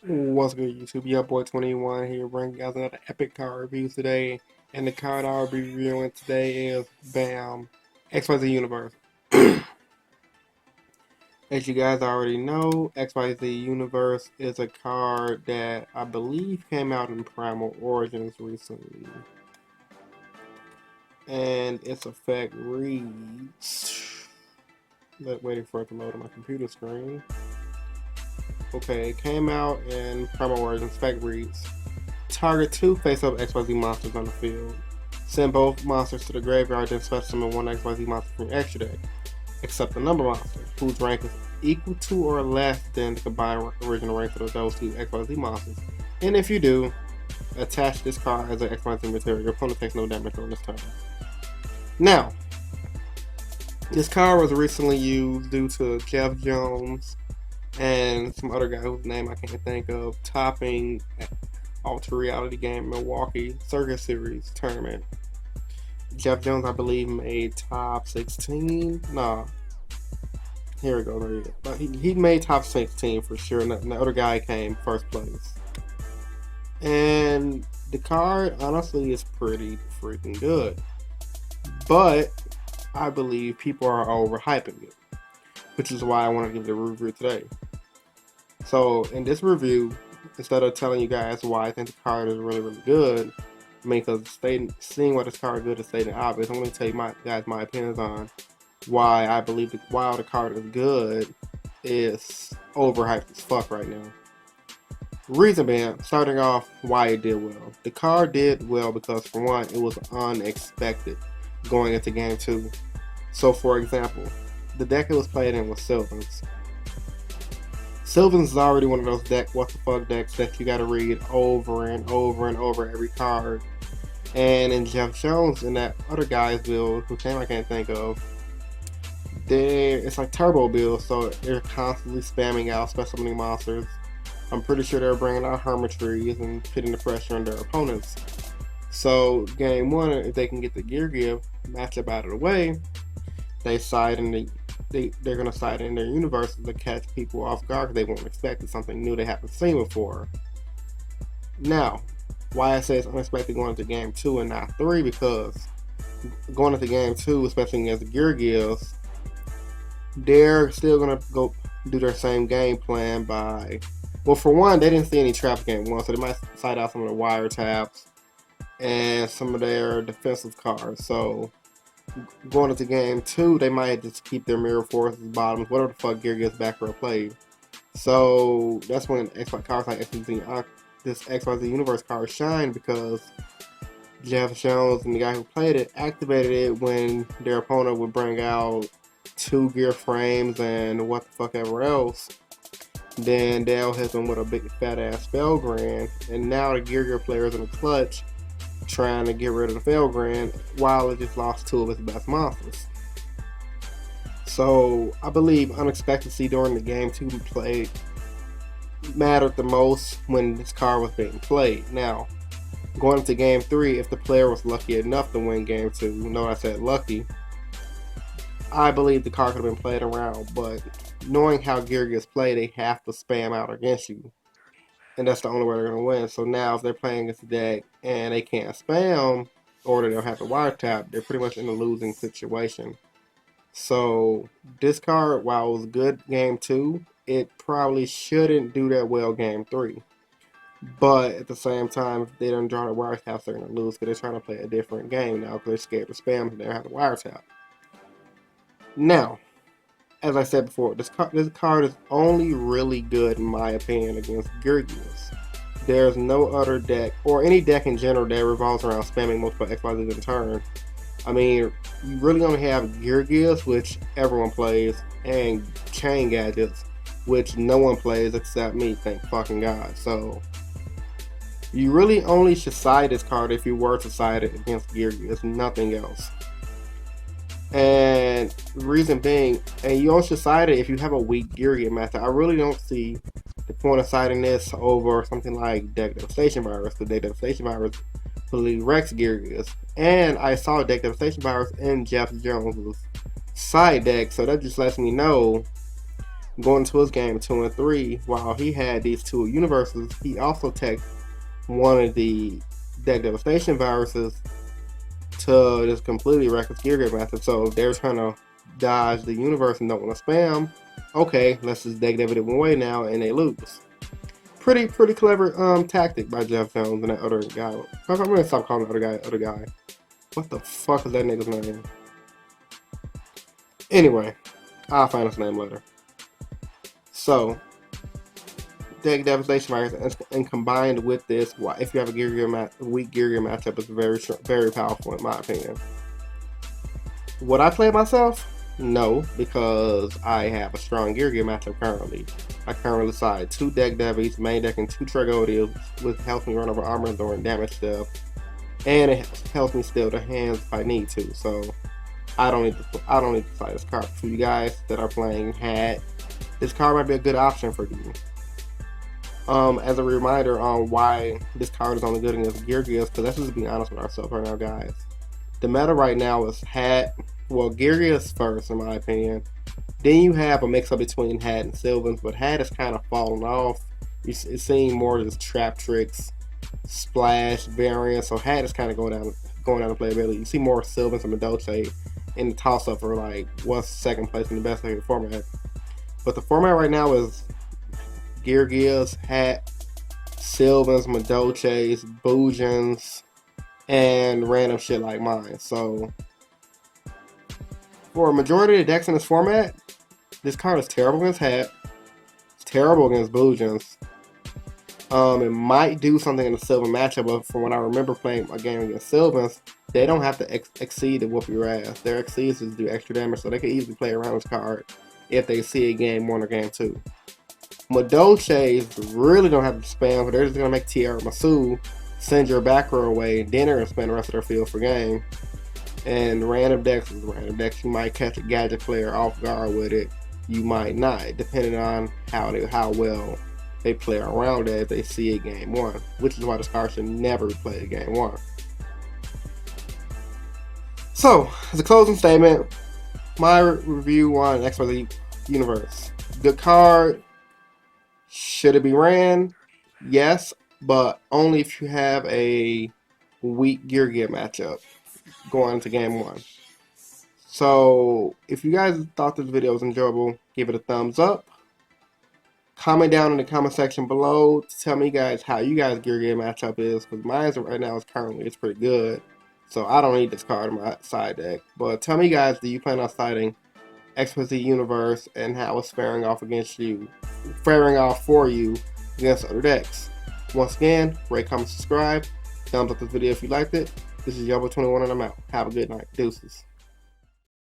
What's good, YouTube? Your boy 21 here, bringing you guys another epic card review today. And the card I'll be reviewing today is BAM! XYZ Universe. As you guys already know, XYZ Universe is a card that I believe came out in Primal Origins recently. And its effect reads. Waiting for it to load on my computer screen. Okay, it came out in Primal Origins. Effect reads: target 2 face-up XYZ monsters on the field. Send both monsters to the graveyard, then special summon one XYZ monster from your extra deck, except the number monster, whose rank is equal to or less than the combined original rank of those two XYZ monsters. And if you do, attach this card as an XYZ material. Your opponent takes no damage on this turn. Now, this card was recently used due to Jeff Jones and some other guy whose name I can't think of topping Alter Reality Game Milwaukee Circuit Series tournament. Jeff Jones, I believe, made top 16. Nah, here we go. There he is. But he made top 16 for sure. And the other guy came first place. And the card, honestly, is pretty freaking good. But I believe people are overhyping it, which is why I want to give it a review today. So in this review, instead of telling you guys why I think the card is really, really good, I mean, because seeing what this card is good is stating obvious, I'm going to tell you my opinions on why I believe while the card is good, is overhyped as fuck right now. Reason being, starting off, why it did well. The card did well because, for one, it was unexpected going into game 2. So, for example, the deck it was played in was Sylvan's. Sylvan's is already one of those what the fuck decks that you gotta read over and over and over every card. And in Jeff Jones and that other guy's build, whose name I can't think of, it's like turbo build, so they're constantly spamming out special summoning monsters. I'm pretty sure they're bringing out hermitries and putting the pressure on their opponents. So game 1, if they can get the gear give matchup out of the way, they're gonna side in their universes to catch people off guard because they won't expect it, something new they haven't seen before. Now, why I say it's unexpected going into game 2 and not 3, because going into game 2, especially against the gear gives, they're still gonna go do their same game plan by, well, for one, they didn't see any traps game 1, so they might side out some of the wiretaps and some of their defensive cards. So going into game 2, they might just keep their mirror forces, bottoms, whatever the fuck gear gets back or played. So that's when cards like this XYZ Universe card shine, because Jeff Jones and the guy who played it activated it when their opponent would bring out 2 gear frames and what the fuck ever else. Then they'll hit them with a big fat ass Felgrand, and now the gear players in the clutch trying to get rid of the Felgrand while it just lost 2 of its best monsters. So I believe unexpectancy during the game 2 play mattered the most when this card was being played. Now, going into game 3, if the player was lucky enough to win game 2, know I said lucky, I believe the card could have been played around, but knowing how gear gets played, they have to spam out against you. And that's the only way they're going to win. So now if they're playing against the deck and they can't spam, or they don't have the wiretap, they're pretty much in a losing situation. So this card, while it was good game 2, it probably shouldn't do that well game 3. But at the same time, if they don't draw the wiretaps, they're going to lose because they're trying to play a different game now because they're scared to spam and they don't have the wiretap. Now, as I said before, this card is only really good, in my opinion, against Gyarados. There's no other deck, or any deck in general, that revolves around spamming multiple XYZs in a turn. I mean, you really only have Gyarados, which everyone plays, and Chain Gadgets, which no one plays except me, thank fucking God. So, you really only should side this card if you were to side it against Gyarados, nothing else. And the reason being, and you also side it if you have a weak Gyarados matchup. I really don't see the point of siding this over something like Deck Devastation Virus, because Deck Devastation Virus fully wrecks Gyarados. And I saw Deck Devastation Virus in Jeff Jones' side deck, so that just lets me know Going to his game 2 and 3, while he had these two universes, he also teched one of the deck devastation viruses to just completely wreck his gear game method. So if they're trying to dodge the universe and don't want to spam, okay, let's just deck dev it one way now, and they lose. Pretty clever tactic by Jeff Jones and that other guy. I'm gonna stop calling the other guy. What the fuck is that nigga's name? Anyway, I'll find his name later. So, deck devastation virus, and combined with this, if you have a weak gear gear matchup, it's very powerful in my opinion. Would I play myself? No, because I have a strong gear gear matchup currently. I currently side 2 deck devies, main deck, and 2 Tragodias, which helps me run over armor during damage stuff, and it helps me steal the hands if I need to. So I don't need to side this card. For you guys that are playing Hat, this card might be a good option for you. As a reminder on why this card is only good against gear gears, because let's just be honest with ourselves right now, guys. The meta right now is Hat. Well, gear gears first, in my opinion. Then you have a mix up between Hat and Sylvans, but Hat is kind of falling off. It's seeing more just trap tricks, splash variants. So Hat is kind of going down to playability. You see more Sylvans and Medoche in the toss up for like what's second place in the best format. But the format right now is gear gears, Hat, Sylvans, Medoches, Boojans, and random shit like mine. So for a majority of the decks in this format, this card is terrible against Hat. It's terrible against Boojans. It might do something in the Sylvan matchup, but from when I remember playing a game against Sylvans, they don't have to exceed to whoop your ass. Their exceeds is do extra damage, so they can easily play around this card if they see a game 1 or game 2. Medoches really don't have to spam, but they're just gonna make Tierra Masu send your back row away, then they're gonna spend the rest of their field for game. And random decks is random decks. You might catch a gadget player off guard with it. You might not, depending on how well they play around it if they see it game 1, which is why this card should never be played game 1. So, as a closing statement, my review on XYZ Universe. Good card. Should it be ran? Yes, but only if you have a weak gear matchup going into game 1. So if you guys thought this video was enjoyable, give it a thumbs up. Comment down in the comment section below to tell me guys how you guys gear matchup is, because mine right now is currently pretty good. So I don't need this card in my side deck. But tell me guys, do you plan on siding XYZ Universe and how it's faring off for you against other decks? Once again, rate, comment, subscribe. Thumbs up this video if you liked it. This is yugioh21 and I'm out. Have a good night. Deuces.